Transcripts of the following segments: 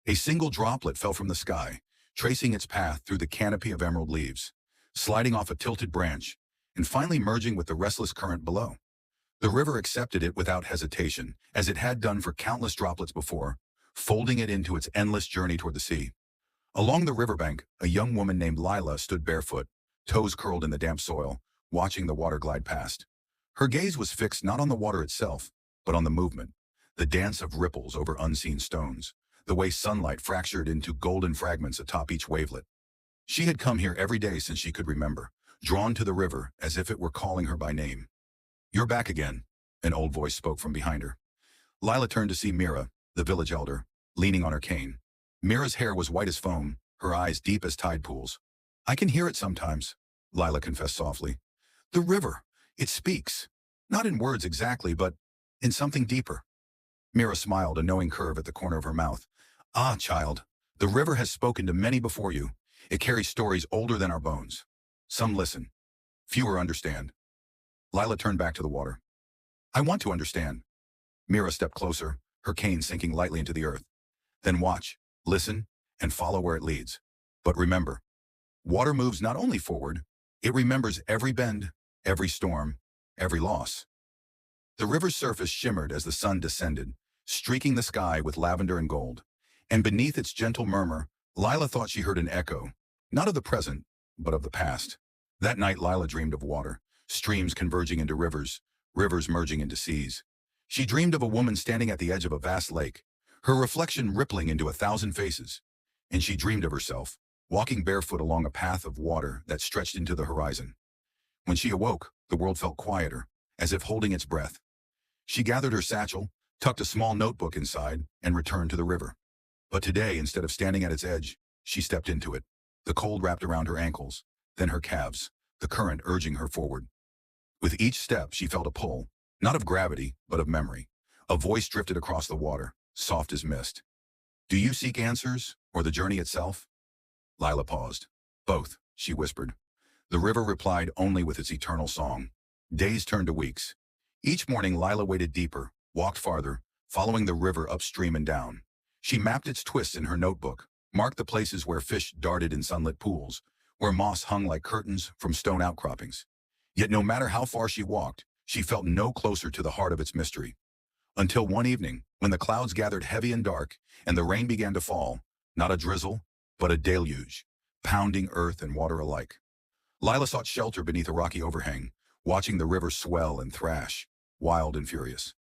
A single droplet fell from the sky, tracing its path through the canopy of emerald leaves, sliding off a tilted branch, and finally merging with the restless current below. The river accepted it without hesitation, as it had done for countless droplets before, folding it into its endless journey toward the sea. Along the riverbank, a young woman named Lila stood barefoot, toes curled in the damp soil, watching the water glide past. Her gaze was fixed not on the water itself, but on the movement, the dance of ripples over unseen stones, the way sunlight fractured into golden fragments atop each wavelet. She had come here every day since she could remember, drawn to the river as if it were calling her by name. "You're back again," an old voice spoke from behind her. Lila turned to see Mira, the village elder, leaning on her cane. Mira's hair was white as foam, her eyes deep as tide pools. "I can hear it sometimes," Lila confessed softly. "The river, it speaks. Not in words exactly, but in something deeper." Mira smiled, a knowing curve at the corner of her mouth. "Ah, child, the river has spoken to many before you. It carries stories older than our bones. Some listen. Fewer understand." Lila turned back to the water. "I want to understand." Mira stepped closer, her cane sinking lightly into the earth. "Then watch, listen, and follow where it leads. But remember, water moves not only forward, it remembers every bend, every storm, every loss." The river's surface shimmered as the sun descended, streaking the sky with lavender and gold. And beneath its gentle murmur, Lila thought she heard an echo, not of the present, but of the past. That night Lila dreamed of water, streams converging into rivers, rivers merging into seas. She dreamed of a woman standing at the edge of a vast lake, her reflection rippling into 1,000 faces. And she dreamed of herself, walking barefoot along a path of water that stretched into the horizon. When she awoke, the world felt quieter, as if holding its breath. She gathered her satchel, tucked a small notebook inside, and returned to the river. But today, instead of standing at its edge, she stepped into it. The cold wrapped around her ankles, then her calves, the current urging her forward. With each step, she felt a pull, not of gravity, but of memory. A voice drifted across the water, soft as mist. "Do you seek answers, or the journey itself?" Lila paused. "Both," she whispered. The river replied only with its eternal song. Days turned to weeks. Each morning Lila waded deeper, walked farther, following the river upstream and down. She mapped its twists in her notebook, marked the places where fish darted in sunlit pools, where moss hung like curtains from stone outcroppings. Yet no matter how far she walked, she felt no closer to the heart of its mystery. Until one evening, when the clouds gathered heavy and dark, and the rain began to fall, not a drizzle, but a deluge, pounding earth and water alike. Lila sought shelter beneath a rocky overhang, watching the river swell and thrash, wild and furious.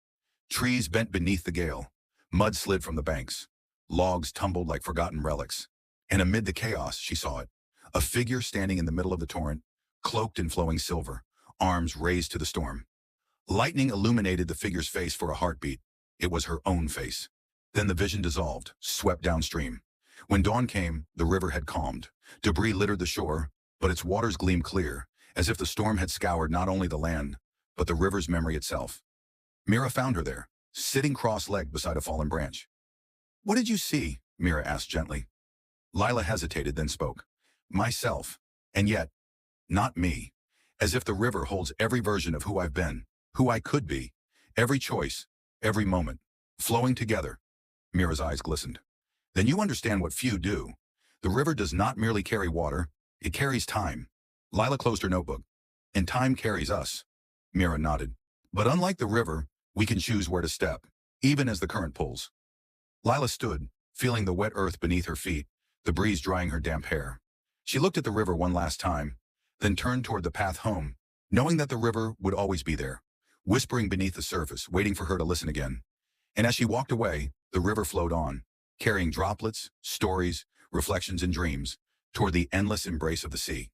Trees bent beneath the gale, mud slid from the banks, logs tumbled like forgotten relics. And amid the chaos, she saw it, a figure standing in the middle of the torrent, cloaked in flowing silver, arms raised to the storm. Lightning illuminated the figure's face for a heartbeat. It was her own face. Then the vision dissolved, swept downstream. When dawn came, the river had calmed. Debris littered the shore, but its waters gleamed clear, as if the storm had scoured not only the land, but the river's memory itself. Mira found her there, sitting cross-legged beside a fallen branch. "What did you see?" Mira asked gently. Lila hesitated, then spoke. "Myself. And yet, not me. As if the river holds every version of who I've been, who I could be, every choice, every moment, flowing together." Mira's eyes glistened. "Then you understand what few do. The river does not merely carry water, it carries time." Lila closed her notebook. "And time carries us." Mira nodded. "But unlike the river, we can choose where to step, even as the current pulls." Lila stood, feeling the wet earth beneath her feet, the breeze drying her damp hair. She looked at the river one last time, then turned toward the path home, knowing that the river would always be there, whispering beneath the surface, waiting for her to listen again. And as she walked away, the river flowed on, carrying droplets, stories, reflections, and dreams, toward the endless embrace of the sea.